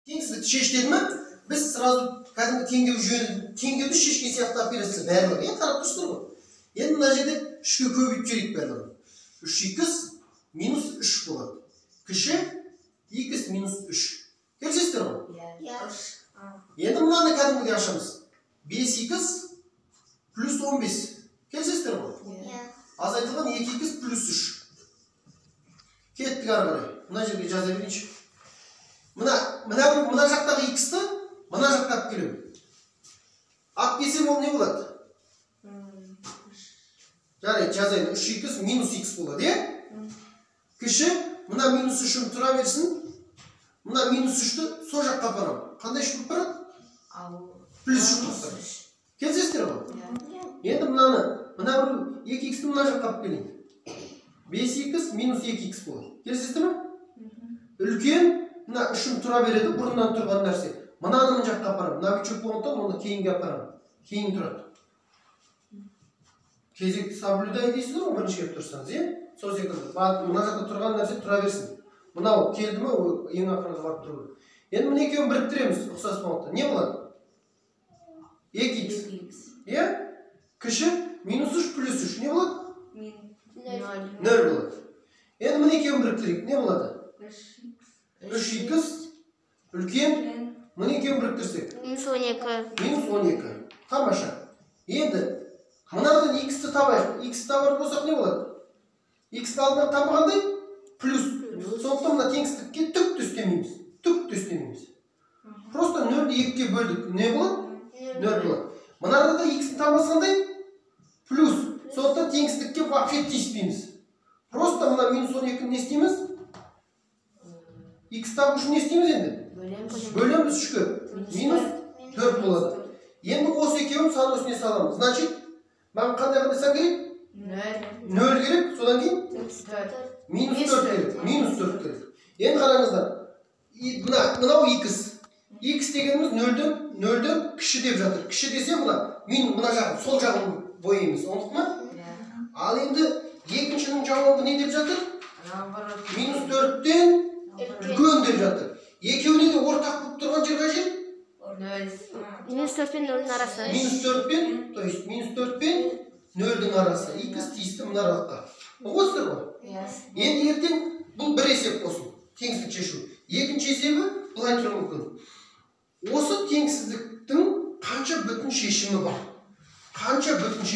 Теңсіздікті шеш ме? Біз сразу кәдімгі теңдеу жүйені теңдеуді шешкен сияқты алып бересіздер барлығы. Қарап тұрсыздар ғой. Енді мына жерде 3-ке көбейтіп жіберейік барлығын. 3х минус 3 болады. Кіші х минус 3. Келісесіздер ғой? Енді мынаны кәдімгідей ашамыз. 5х плюс 15. Келісесіздер ғой? Азайтылған 2х плюс 3. Кеттік ары қарай. Мына жерге жаза берейінші. Мына жақтағы х-ті мына жаққа алып келемін. Алып келсем ол не болады? Жарайды, жазайын. 3х минус х болады, е? Кіші, мына минус 3-ін тұра берсін. Мына минус 3-ті сол жаққа апарам. Қандай үш болып барады? Плюс 3 болып барады. Келісесіздер ғой? Енді мына 2х-ті мына жаққа алып келейін. 5х минус 2х болады. Келісесіздер ме? Үлкен, мына 3-ін тұра береді, бұрыннан тұрған нәрсе. Мынаны мына жаққа апарам. Мына бүчек болғандықтан оны кейінге апарам. Кейін тұрады. Кезекті соблюдай дейсіз ғой, бірінші келіп тұрсаңыз, е? Сол секілді. Мына жақта тұрған нәрсе тұра берсін. Мынау келді ме, ең ақырға барып тұру. Енді мына екеуін біріктіреміз, ұқсас болғандықтан. Не болады? 2х. Е? Кіші минус 3 плюс 3. Не болады? 0 болады. Енді мына екеуін біріктірейік. Не болады? 3х үлкен. Мына екеуін біріктірсек. Минус 12. Минус 12. Тамаша. Енді мынадан х-ті табайық. Х-ті табар болсақ не болады? Х-ті алдынан табығандай плюс. Сондықтан мына теңсіздікке түк төстемейміз. Түк төстемейміз. Просто 0-ді 2-ге бөлдік. Не болады? 0 болады. Мынада да х-ті табасқандай плюс. Сондықтан теңсіздікке вообще тиіспейміз. Просто мына минус 12-ні не істейміз? Х табу үшін не істейміз енді? Бөлеміз 3-ке. Минус 4 болады. Енді осы екеуін сан осіне саламыз. Значит, маған қандай қандайсан керек? 0 керек, содан кейін? Минус 4 керек. Минус 4 керек. Енді қараңыздар. Мынау х. Х дегеніміз 0-ден кіші деп жатыр. Кіші десе мына жағын, сол жағын боямыз. Ондық ма? Ал енді екіншінің жауабы не деп жатыр? Минус 4-тен үлкен деп жатыр. Екеуіне де ортақ болып тұрған жер қай жер? Минус 4 пен 0-дің арасы. Минус 4 пен, то есть минус 4 пен 0-дің арасы. Х тиісті мына аралыққа. Ұғысыздар ғой? Енді ертең бұл бір есеп болсын. Теңсіздік шешу. Екінші есебі былай тұру мүмкін. Осы теңсіздіктің қанша бүтін шешімі бар? Қанша бүтін шешімі?